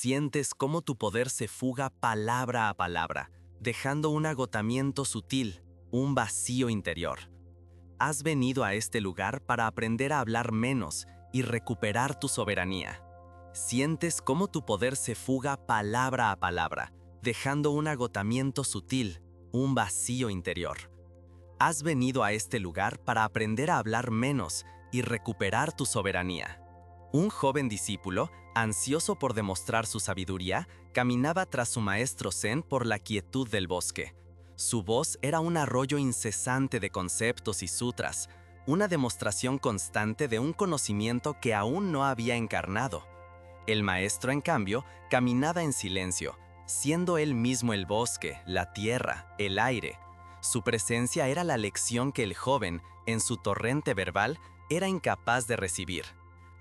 Sientes cómo tu poder se fuga palabra a palabra, dejando un agotamiento sutil, un vacío interior. Has venido a este lugar para aprender a hablar menos y recuperar tu soberanía. Sientes cómo tu poder se fuga palabra a palabra, dejando un agotamiento sutil, un vacío interior. Has venido a este lugar para aprender a hablar menos y recuperar tu soberanía. Un joven discípulo, ansioso por demostrar su sabiduría, caminaba tras su maestro Zen por la quietud del bosque. Su voz era un arroyo incesante de conceptos y sutras, una demostración constante de un conocimiento que aún no había encarnado. El maestro, en cambio, caminaba en silencio, siendo él mismo el bosque, la tierra, el aire. Su presencia era la lección que el joven, en su torrente verbal, era incapaz de recibir.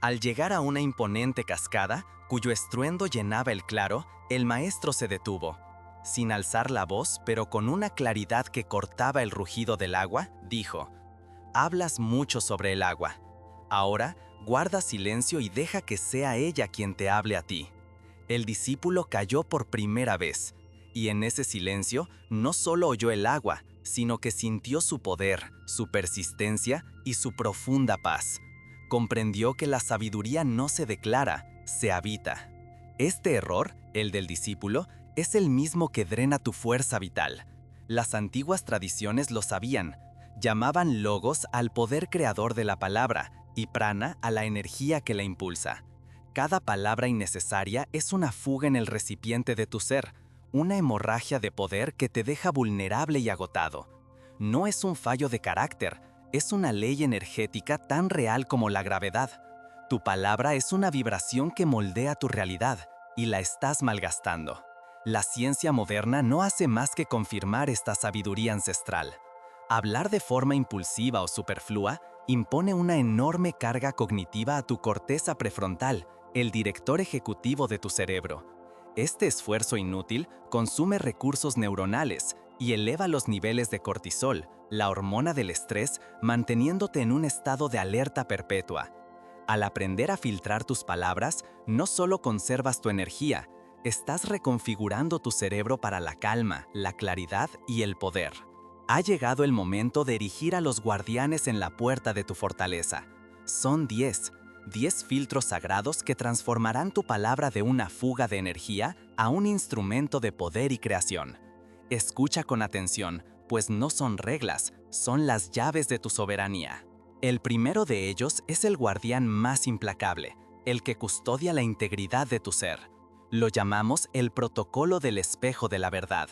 Al llegar a una imponente cascada, cuyo estruendo llenaba el claro, el maestro se detuvo. Sin alzar la voz, pero con una claridad que cortaba el rugido del agua, dijo: «Hablas mucho sobre el agua. Ahora, guarda silencio y deja que sea ella quien te hable a ti». El discípulo cayó por primera vez, y en ese silencio no solo oyó el agua, sino que sintió su poder, su persistencia y su profunda paz. Comprendió que la sabiduría no se declara, se habita. Este error, el del discípulo, es el mismo que drena tu fuerza vital. Las antiguas tradiciones lo sabían. Llamaban logos al poder creador de la palabra y prana a la energía que la impulsa. Cada palabra innecesaria es una fuga en el recipiente de tu ser, una hemorragia de poder que te deja vulnerable y agotado. No es un fallo de carácter, es una ley energética tan real como la gravedad. Tu palabra es una vibración que moldea tu realidad y la estás malgastando. La ciencia moderna no hace más que confirmar esta sabiduría ancestral. Hablar de forma impulsiva o superflua impone una enorme carga cognitiva a tu corteza prefrontal, el director ejecutivo de tu cerebro. Este esfuerzo inútil consume recursos neuronales y eleva los niveles de cortisol, la hormona del estrés, manteniéndote en un estado de alerta perpetua. Al aprender a filtrar tus palabras, no solo conservas tu energía, estás reconfigurando tu cerebro para la calma, la claridad y el poder. Ha llegado el momento de erigir a los guardianes en la puerta de tu fortaleza. Son 10 filtros sagrados que transformarán tu palabra de una fuga de energía a un instrumento de poder y creación. Escucha con atención, pues no son reglas, son las llaves de tu soberanía. El primero de ellos es el guardián más implacable, el que custodia la integridad de tu ser. Lo llamamos el protocolo del espejo de la verdad.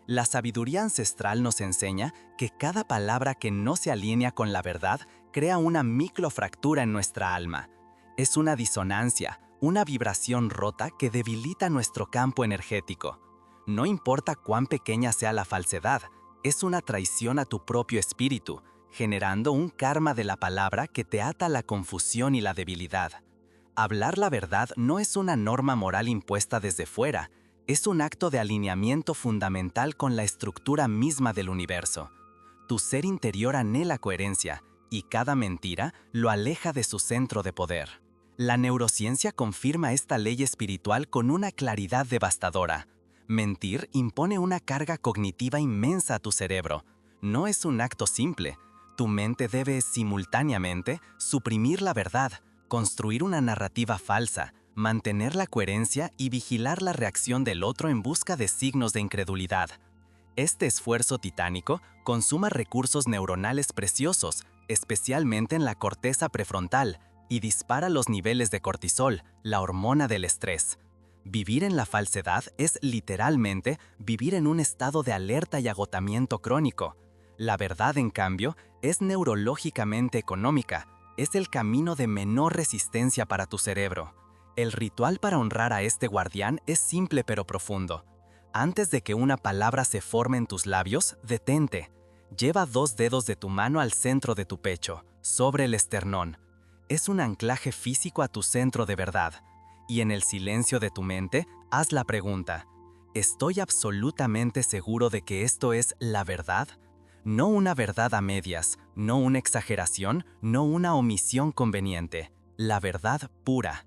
La sabiduría ancestral nos enseña que cada palabra que no se alinea con la verdad crea una microfractura en nuestra alma. Es una disonancia, una vibración rota que debilita nuestro campo energético. No importa cuán pequeña sea la falsedad, es una traición a tu propio espíritu, generando un karma de la palabra que te ata a la confusión y la debilidad. Hablar la verdad no es una norma moral impuesta desde fuera, es un acto de alineamiento fundamental con la estructura misma del universo. Tu ser interior anhela coherencia, y cada mentira lo aleja de su centro de poder. La neurociencia confirma esta ley espiritual con una claridad devastadora. Mentir impone una carga cognitiva inmensa a tu cerebro. No es un acto simple. Tu mente debe simultáneamente suprimir la verdad, construir una narrativa falsa, mantener la coherencia y vigilar la reacción del otro en busca de signos de incredulidad. Este esfuerzo titánico consuma recursos neuronales preciosos, especialmente en la corteza prefrontal, y dispara los niveles de cortisol, la hormona del estrés. Vivir en la falsedad es literalmente vivir en un estado de alerta y agotamiento crónico. La verdad, en cambio, es neurológicamente económica, es el camino de menor resistencia para tu cerebro. El ritual para honrar a este guardián es simple pero profundo. Antes de que una palabra se forme en tus labios, detente. Lleva 2 dedos de tu mano al centro de tu pecho, sobre el esternón. Es un anclaje físico a tu centro de verdad. Y en el silencio de tu mente, haz la pregunta: ¿estoy absolutamente seguro de que esto es la verdad? No una verdad a medias, no una exageración, no una omisión conveniente. La verdad pura.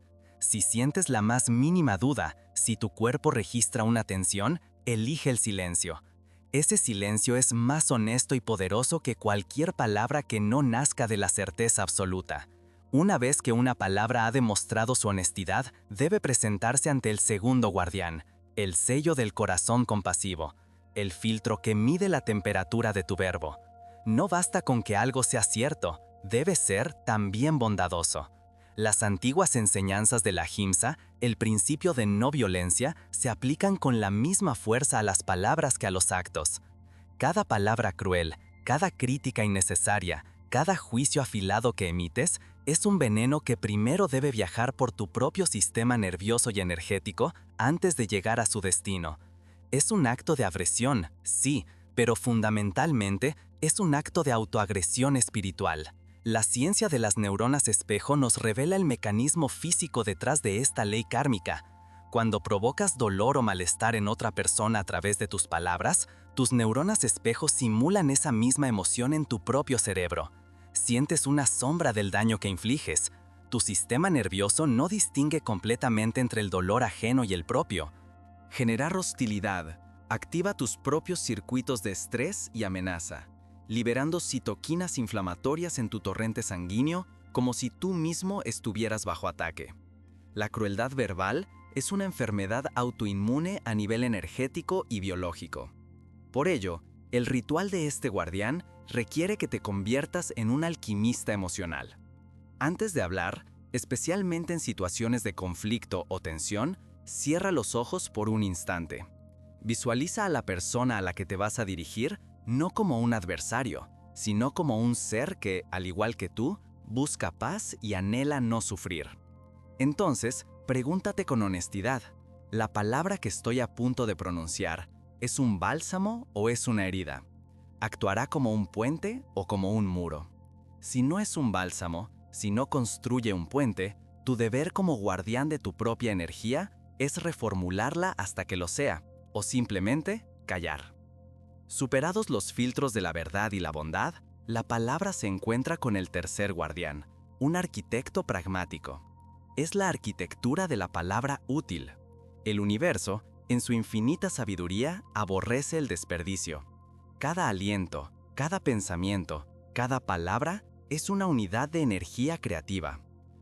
Si sientes la más mínima duda, si tu cuerpo registra una tensión, elige el silencio. Ese silencio es más honesto y poderoso que cualquier palabra que no nazca de la certeza absoluta. Una vez que una palabra ha demostrado su honestidad, debe presentarse ante el segundo guardián, el sello del corazón compasivo, el filtro que mide la temperatura de tu verbo. No basta con que algo sea cierto, debe ser también bondadoso. Las antiguas enseñanzas de la Ahimsa, el principio de no violencia, se aplican con la misma fuerza a las palabras que a los actos. Cada palabra cruel, cada crítica innecesaria, cada juicio afilado que emites, es un veneno que primero debe viajar por tu propio sistema nervioso y energético antes de llegar a su destino. Es un acto de agresión, sí, pero fundamentalmente es un acto de autoagresión espiritual. La ciencia de las neuronas espejo nos revela el mecanismo físico detrás de esta ley kármica. Cuando provocas dolor o malestar en otra persona a través de tus palabras, tus neuronas espejo simulan esa misma emoción en tu propio cerebro. Sientes una sombra del daño que infliges. Tu sistema nervioso no distingue completamente entre el dolor ajeno y el propio. Generar hostilidad activa tus propios circuitos de estrés y amenaza, liberando citoquinas inflamatorias en tu torrente sanguíneo como si tú mismo estuvieras bajo ataque. La crueldad verbal es una enfermedad autoinmune a nivel energético y biológico. Por ello, el ritual de este guardián requiere que te conviertas en un alquimista emocional. Antes de hablar, especialmente en situaciones de conflicto o tensión, cierra los ojos por un instante. Visualiza a la persona a la que te vas a dirigir no como un adversario, sino como un ser que, al igual que tú, busca paz y anhela no sufrir. Entonces, pregúntate con honestidad, ¿la palabra que estoy a punto de pronunciar es un bálsamo o es una herida? ¿Actuará como un puente o como un muro? Si no es un bálsamo, si no construye un puente, tu deber como guardián de tu propia energía es reformularla hasta que lo sea, o simplemente callar. Superados los filtros de la verdad y la bondad, la palabra se encuentra con el tercer guardián, un arquitecto pragmático. Es la arquitectura de la palabra útil. El universo, en su infinita sabiduría, aborrece el desperdicio. Cada aliento, cada pensamiento, cada palabra es una unidad de energía creativa.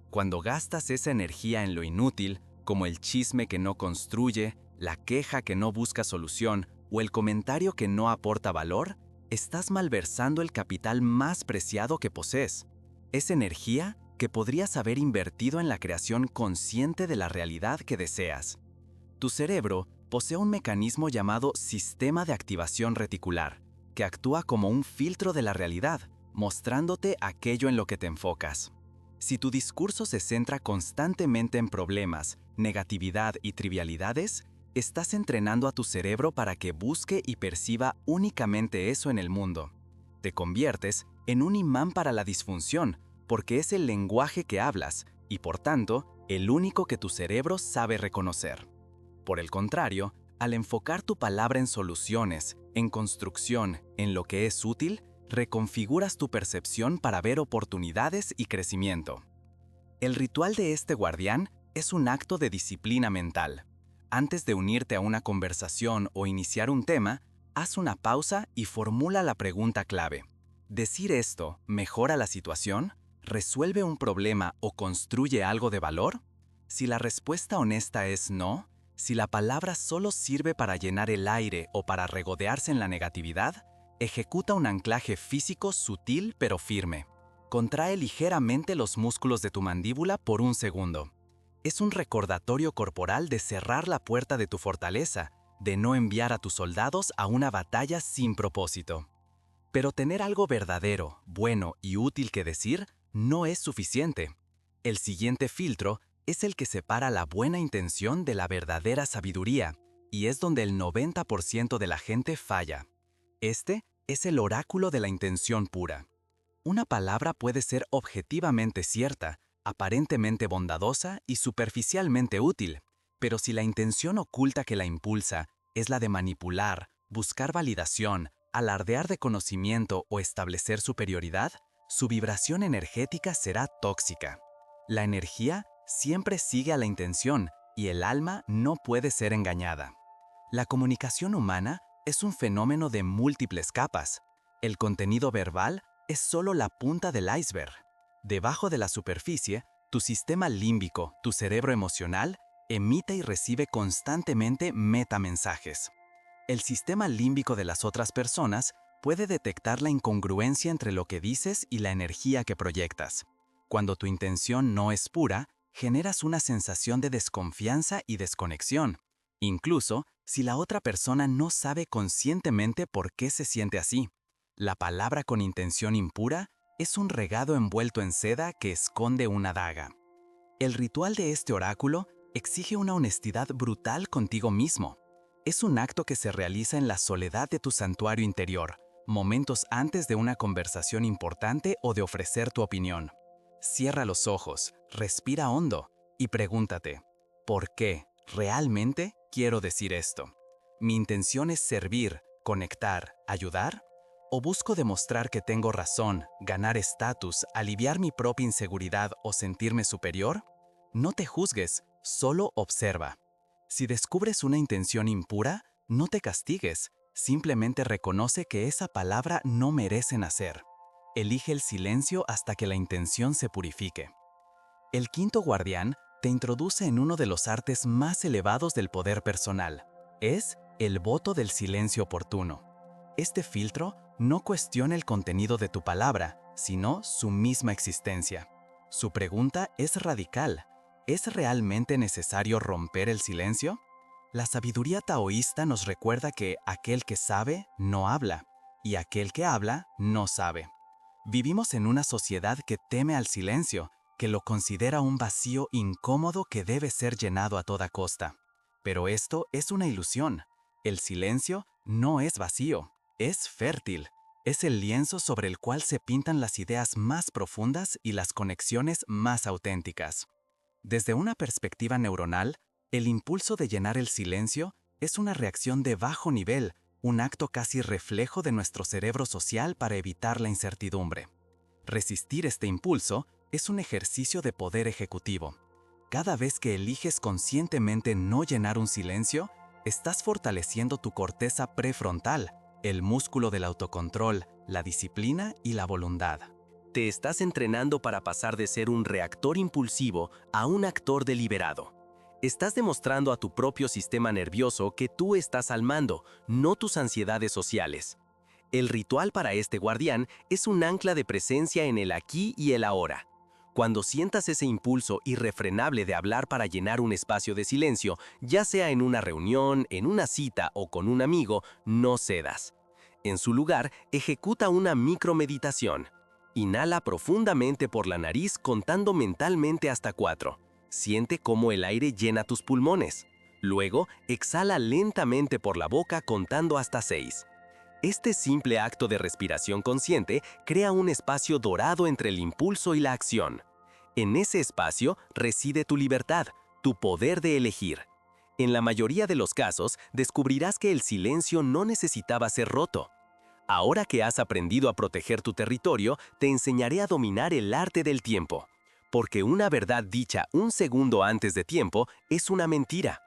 Cuando gastas esa energía en lo inútil, como el chisme que no construye, la queja que no busca solución o el comentario que no aporta valor, estás malversando el capital más preciado que posees. Es energía que podrías haber invertido en la creación consciente de la realidad que deseas. Tu cerebro posee un mecanismo llamado sistema de activación reticular, que actúa como un filtro de la realidad, mostrándote aquello en lo que te enfocas. Si tu discurso se centra constantemente en problemas, negatividad y trivialidades, estás entrenando a tu cerebro para que busque y perciba únicamente eso en el mundo. Te conviertes en un imán para la disfunción, porque es el lenguaje que hablas y, por tanto, el único que tu cerebro sabe reconocer. Por el contrario, al enfocar tu palabra en soluciones, en construcción, en lo que es útil, reconfiguras tu percepción para ver oportunidades y crecimiento. El ritual de este guardián es un acto de disciplina mental. Antes de unirte a una conversación o iniciar un tema, haz una pausa y formula la pregunta clave. ¿Decir esto mejora la situación? ¿Resuelve un problema o construye algo de valor? Si la respuesta honesta es no, si la palabra solo sirve para llenar el aire o para regodearse en la negatividad, ejecuta un anclaje físico sutil pero firme. Contrae ligeramente los músculos de tu mandíbula por un segundo. Es un recordatorio corporal de cerrar la puerta de tu fortaleza, de no enviar a tus soldados a una batalla sin propósito. Pero tener algo verdadero, bueno y útil que decir no es suficiente. El siguiente filtro es el que separa la buena intención de la verdadera sabiduría, y es donde el 90% de la gente falla. Este es el oráculo de la intención pura. Una palabra puede ser objetivamente cierta, aparentemente bondadosa y superficialmente útil, pero si la intención oculta que la impulsa es la de manipular, buscar validación, alardear de conocimiento o establecer superioridad, su vibración energética será tóxica. La energía siempre sigue a la intención y el alma no puede ser engañada. La comunicación humana es un fenómeno de múltiples capas. El contenido verbal es solo la punta del iceberg. Debajo de la superficie, tu sistema límbico, tu cerebro emocional, emite y recibe constantemente metamensajes. El sistema límbico de las otras personas puede detectar la incongruencia entre lo que dices y la energía que proyectas. Cuando tu intención no es pura, generas una sensación de desconfianza y desconexión, incluso si la otra persona no sabe conscientemente por qué se siente así. La palabra con intención impura es un regado envuelto en seda que esconde una daga. El ritual de este oráculo exige una honestidad brutal contigo mismo. Es un acto que se realiza en la soledad de tu santuario interior, momentos antes de una conversación importante o de ofrecer tu opinión. Cierra los ojos, respira hondo y pregúntate, ¿por qué realmente quiero decir esto? ¿Mi intención es servir, conectar, ayudar? ¿O busco demostrar que tengo razón, ganar estatus, aliviar mi propia inseguridad o sentirme superior? No te juzgues, solo observa. Si descubres una intención impura, no te castigues, simplemente reconoce que esa palabra no merece nacer. Elige el silencio hasta que la intención se purifique. El quinto guardián te introduce en uno de los artes más elevados del poder personal. Es el voto del silencio oportuno. Este filtro no cuestiona el contenido de tu palabra, sino su misma existencia. Su pregunta es radical. ¿Es realmente necesario romper el silencio? La sabiduría taoísta nos recuerda que aquel que sabe no habla, y aquel que habla no sabe. Vivimos en una sociedad que teme al silencio, que lo considera un vacío incómodo que debe ser llenado a toda costa. Pero esto es una ilusión. El silencio no es vacío, es fértil. Es el lienzo sobre el cual se pintan las ideas más profundas y las conexiones más auténticas. Desde una perspectiva neuronal, el impulso de llenar el silencio es una reacción de bajo nivel, un acto casi reflejo de nuestro cerebro social para evitar la incertidumbre. Resistir este impulso es un ejercicio de poder ejecutivo. Cada vez que eliges conscientemente no llenar un silencio, estás fortaleciendo tu corteza prefrontal, el músculo del autocontrol, la disciplina y la voluntad. Te estás entrenando para pasar de ser un reactor impulsivo a un actor deliberado. Estás demostrando a tu propio sistema nervioso que tú estás al mando, no tus ansiedades sociales. El ritual para este guardián es un ancla de presencia en el aquí y el ahora. Cuando sientas ese impulso irrefrenable de hablar para llenar un espacio de silencio, ya sea en una reunión, en una cita o con un amigo, no cedas. En su lugar, ejecuta una micromeditación. Inhala profundamente por la nariz contando mentalmente hasta 4. Siente cómo el aire llena tus pulmones. Luego, exhala lentamente por la boca contando hasta 6. Este simple acto de respiración consciente crea un espacio dorado entre el impulso y la acción. En ese espacio reside tu libertad, tu poder de elegir. En la mayoría de los casos, descubrirás que el silencio no necesitaba ser roto. Ahora que has aprendido a proteger tu territorio, te enseñaré a dominar el arte del tiempo. Porque una verdad dicha un segundo antes de tiempo es una mentira.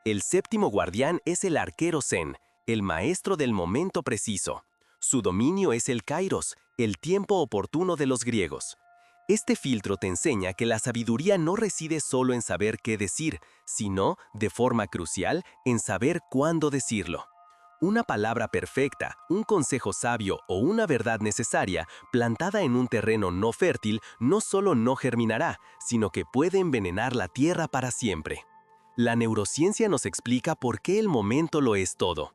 El séptimo guardián es el arquero zen, el maestro del momento preciso. Su dominio es el kairos, el tiempo oportuno de los griegos. Este filtro te enseña que la sabiduría no reside solo en saber qué decir, sino, de forma crucial, en saber cuándo decirlo. Una palabra perfecta, un consejo sabio o una verdad necesaria, plantada en un terreno no fértil, no solo no germinará, sino que puede envenenar la tierra para siempre. La neurociencia nos explica por qué el momento lo es todo.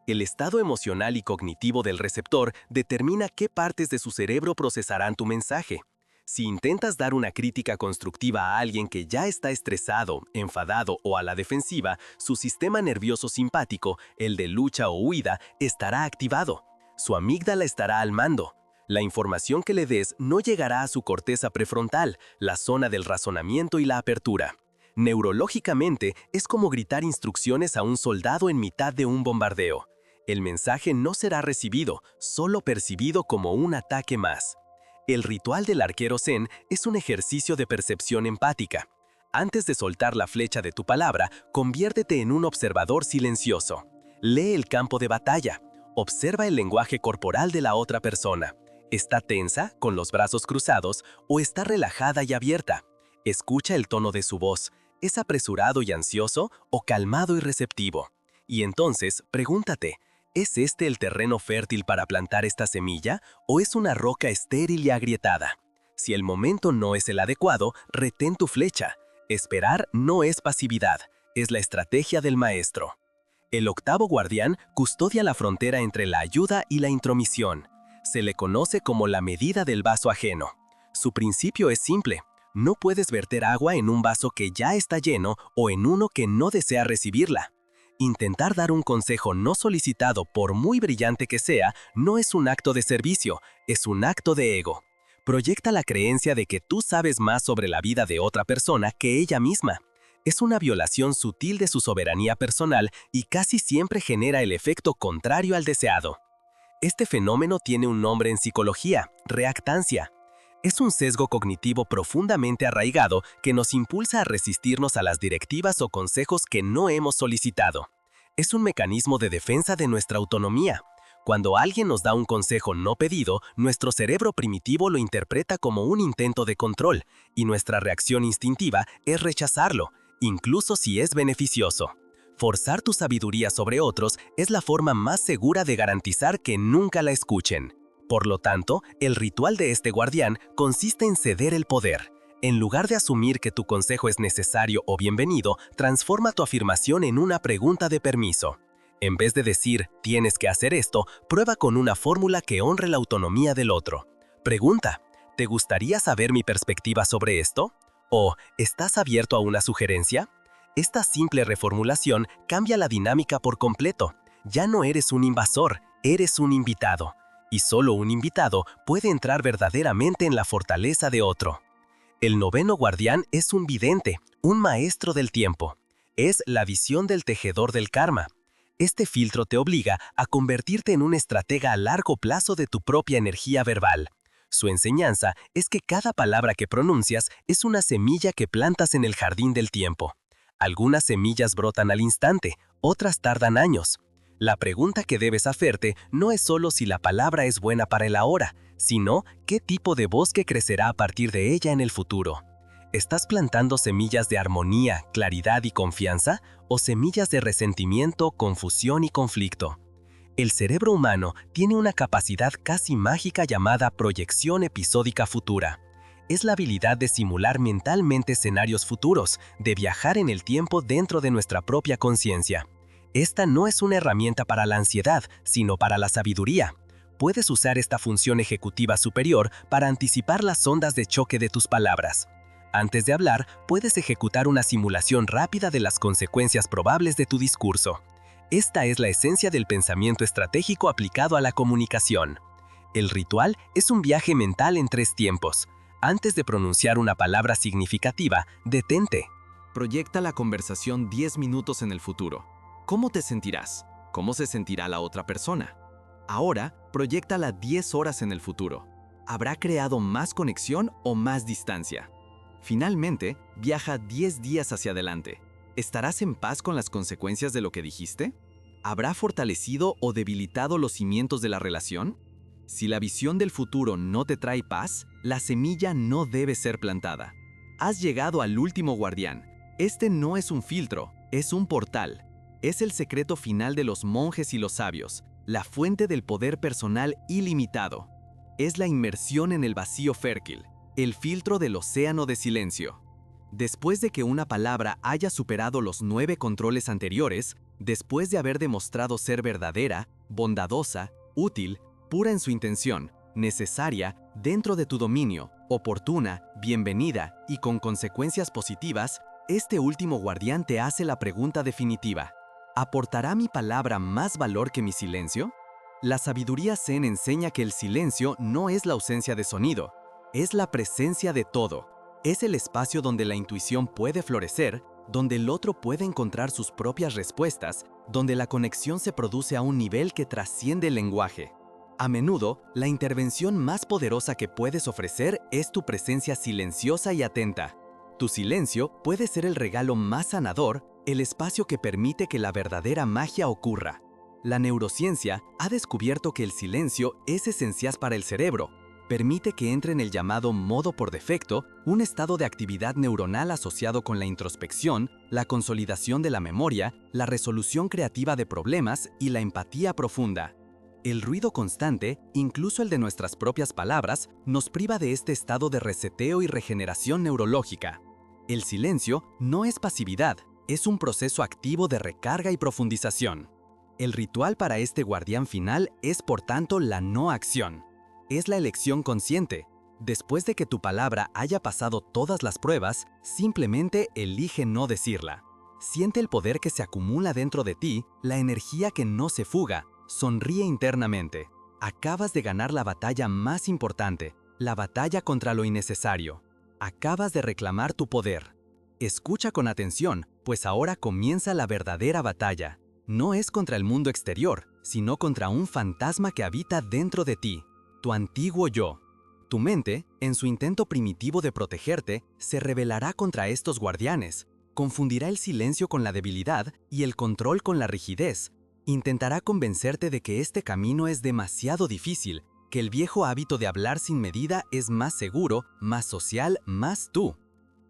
El estado emocional y cognitivo del receptor determina qué partes de su cerebro procesarán tu mensaje. Si intentas dar una crítica constructiva a alguien que ya está estresado, enfadado o a la defensiva, su sistema nervioso simpático, el de lucha o huida, estará activado. Su amígdala estará al mando. La información que le des no llegará a su corteza prefrontal, la zona del razonamiento y la apertura. Neurológicamente, es como gritar instrucciones a un soldado en mitad de un bombardeo. El mensaje no será recibido, solo percibido como un ataque más. El ritual del arquero zen es un ejercicio de percepción empática. Antes de soltar la flecha de tu palabra, conviértete en un observador silencioso. Lee el campo de batalla. Observa el lenguaje corporal de la otra persona. ¿Está tensa, con los brazos cruzados, o está relajada y abierta? Escucha el tono de su voz. ¿Es apresurado y ansioso o calmado y receptivo? Y entonces, pregúntate, ¿es este el terreno fértil para plantar esta semilla o es una roca estéril y agrietada? Si el momento no es el adecuado, retén tu flecha. Esperar no es pasividad, es la estrategia del maestro. El octavo guardián custodia la frontera entre la ayuda y la intromisión. Se le conoce como la medida del vaso ajeno. Su principio es simple. No puedes verter agua en un vaso que ya está lleno o en uno que no desea recibirla. Intentar dar un consejo no solicitado, por muy brillante que sea, no es un acto de servicio, es un acto de ego. Proyecta la creencia de que tú sabes más sobre la vida de otra persona que ella misma. Es una violación sutil de su soberanía personal y casi siempre genera el efecto contrario al deseado. Este fenómeno tiene un nombre en psicología: reactancia. Es un sesgo cognitivo profundamente arraigado que nos impulsa a resistirnos a las directivas o consejos que no hemos solicitado. Es un mecanismo de defensa de nuestra autonomía. Cuando alguien nos da un consejo no pedido, nuestro cerebro primitivo lo interpreta como un intento de control, y nuestra reacción instintiva es rechazarlo, incluso si es beneficioso. Forzar tu sabiduría sobre otros es la forma más segura de garantizar que nunca la escuchen. Por lo tanto, el ritual de este guardián consiste en ceder el poder. En lugar de asumir que tu consejo es necesario o bienvenido, transforma tu afirmación en una pregunta de permiso. En vez de decir, tienes que hacer esto, prueba con una fórmula que honre la autonomía del otro. Pregunta, ¿te gustaría saber mi perspectiva sobre esto? ¿O estás abierto a una sugerencia? Esta simple reformulación cambia la dinámica por completo. Ya no eres un invasor, eres un invitado. Y solo un invitado puede entrar verdaderamente en la fortaleza de otro. El noveno guardián es un vidente, un maestro del tiempo. Es la visión del tejedor del karma. Este filtro te obliga a convertirte en un estratega a largo plazo de tu propia energía verbal. Su enseñanza es que cada palabra que pronuncias es una semilla que plantas en el jardín del tiempo. Algunas semillas brotan al instante, otras tardan años. La pregunta que debes hacerte no es solo si la palabra es buena para el ahora, sino qué tipo de bosque crecerá a partir de ella en el futuro. ¿Estás plantando semillas de armonía, claridad y confianza o semillas de resentimiento, confusión y conflicto? El cerebro humano tiene una capacidad casi mágica llamada proyección episódica futura. Es la habilidad de simular mentalmente escenarios futuros, de viajar en el tiempo dentro de nuestra propia conciencia. Esta no es una herramienta para la ansiedad, sino para la sabiduría. Puedes usar esta función ejecutiva superior para anticipar las ondas de choque de tus palabras. Antes de hablar, puedes ejecutar una simulación rápida de las consecuencias probables de tu discurso. Esta es la esencia del pensamiento estratégico aplicado a la comunicación. El ritual es un viaje mental en 3 tiempos. Antes de pronunciar una palabra significativa, detente. Proyecta la conversación 10 minutos en el futuro. ¿Cómo te sentirás? ¿Cómo se sentirá la otra persona? Ahora, proyéctala 10 horas en el futuro. ¿Habrá creado más conexión o más distancia? Finalmente, viaja 10 días hacia adelante. ¿Estarás en paz con las consecuencias de lo que dijiste? ¿Habrá fortalecido o debilitado los cimientos de la relación? Si la visión del futuro no te trae paz, la semilla no debe ser plantada. Has llegado al último guardián. Este no es un filtro, es un portal. Es el secreto final de los monjes y los sabios, la fuente del poder personal ilimitado. Es la inmersión en el vacío fértil, el filtro del océano de silencio. Después de que una palabra haya superado los 9 controles anteriores, después de haber demostrado ser verdadera, bondadosa, útil, pura en su intención, necesaria, dentro de tu dominio, oportuna, bienvenida y con consecuencias positivas, este último guardián te hace la pregunta definitiva. ¿Aportará mi palabra más valor que mi silencio? La sabiduría Zen enseña que el silencio no es la ausencia de sonido, es la presencia de todo. Es el espacio donde la intuición puede florecer, donde el otro puede encontrar sus propias respuestas, donde la conexión se produce a un nivel que trasciende el lenguaje. A menudo, la intervención más poderosa que puedes ofrecer es tu presencia silenciosa y atenta. Tu silencio puede ser el regalo más sanador, el espacio que permite que la verdadera magia ocurra. La neurociencia ha descubierto que el silencio es esencial para el cerebro. Permite que entre en el llamado modo por defecto, un estado de actividad neuronal asociado con la introspección, la consolidación de la memoria, la resolución creativa de problemas y la empatía profunda. El ruido constante, incluso el de nuestras propias palabras, nos priva de este estado de reseteo y regeneración neurológica. El silencio no es pasividad, es un proceso activo de recarga y profundización. El ritual para este guardián final es, por tanto, la no acción. Es la elección consciente. Después de que tu palabra haya pasado todas las pruebas, simplemente elige no decirla. Siente el poder que se acumula dentro de ti, la energía que no se fuga. Sonríe internamente. Acabas de ganar la batalla más importante, la batalla contra lo innecesario. Acabas de reclamar tu poder. Escucha con atención, pues ahora comienza la verdadera batalla. No es contra el mundo exterior, sino contra un fantasma que habita dentro de ti, tu antiguo yo. Tu mente, en su intento primitivo de protegerte, se rebelará contra estos guardianes. Confundirá el silencio con la debilidad y el control con la rigidez. Intentará convencerte de que este camino es demasiado difícil, que el viejo hábito de hablar sin medida es más seguro, más social, más tú.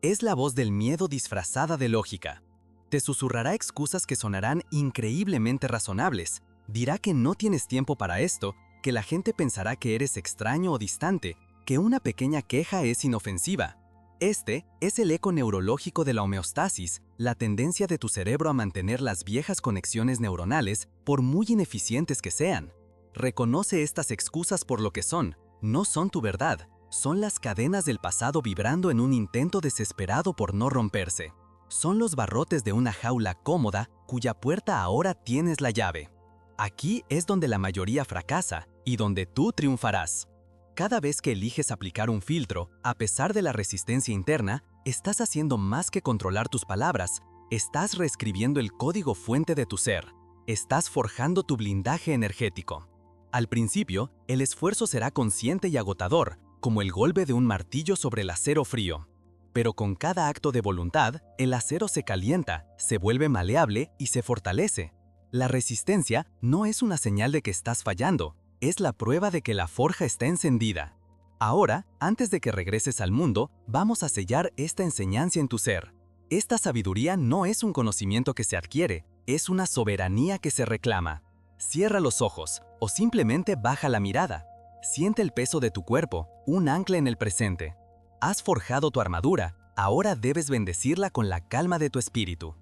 Es la voz del miedo disfrazada de lógica. Te susurrará excusas que sonarán increíblemente razonables. Dirá que no tienes tiempo para esto, que la gente pensará que eres extraño o distante, que una pequeña queja es inofensiva. Este es el eco neurológico de la homeostasis, la tendencia de tu cerebro a mantener las viejas conexiones neuronales por muy ineficientes que sean. Reconoce estas excusas por lo que son, no son tu verdad, son las cadenas del pasado vibrando en un intento desesperado por no romperse. Son los barrotes de una jaula cómoda cuya puerta ahora tienes la llave. Aquí es donde la mayoría fracasa y donde tú triunfarás. Cada vez que eliges aplicar un filtro, a pesar de la resistencia interna, estás haciendo más que controlar tus palabras, estás reescribiendo el código fuente de tu ser, estás forjando tu blindaje energético. Al principio, el esfuerzo será consciente y agotador, como el golpe de un martillo sobre el acero frío. Pero con cada acto de voluntad, el acero se calienta, se vuelve maleable y se fortalece. La resistencia no es una señal de que estás fallando, es la prueba de que la forja está encendida. Ahora, antes de que regreses al mundo, vamos a sellar esta enseñanza en tu ser. Esta sabiduría no es un conocimiento que se adquiere, es una soberanía que se reclama. Cierra los ojos o simplemente baja la mirada. Siente el peso de tu cuerpo, un ancla en el presente. Has forjado tu armadura, ahora debes bendecirla con la calma de tu espíritu.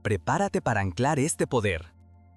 Prepárate para anclar este poder.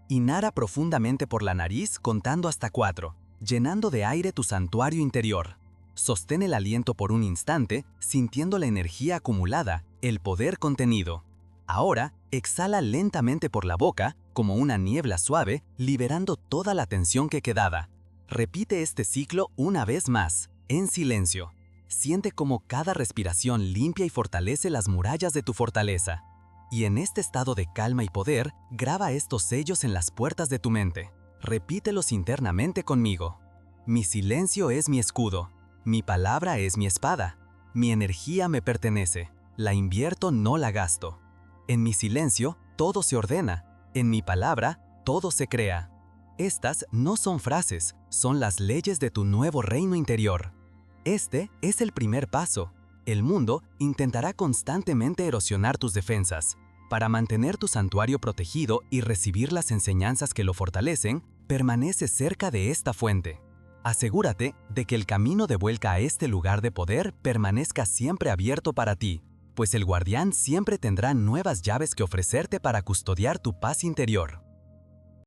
Inhala profundamente por la nariz contando hasta 4, llenando de aire tu santuario interior. Sostén el aliento por un instante, sintiendo la energía acumulada, el poder contenido. Ahora, exhala lentamente por la boca, como una niebla suave, liberando toda la tensión que quedaba. Repite este ciclo una vez más, en silencio. Siente cómo cada respiración limpia y fortalece las murallas de tu fortaleza. Y en este estado de calma y poder, graba estos sellos en las puertas de tu mente. Repítelos internamente conmigo. Mi silencio es mi escudo. Mi palabra es mi espada. Mi energía me pertenece. La invierto, no la gasto. En mi silencio, todo se ordena. En mi palabra, todo se crea. Estas no son frases, son las leyes de tu nuevo reino interior. Este es el primer paso. El mundo intentará constantemente erosionar tus defensas. Para mantener tu santuario protegido y recibir las enseñanzas que lo fortalecen, permanece cerca de esta fuente. Asegúrate de que el camino de vuelta a este lugar de poder permanezca siempre abierto para ti, pues el guardián siempre tendrá nuevas llaves que ofrecerte para custodiar tu paz interior.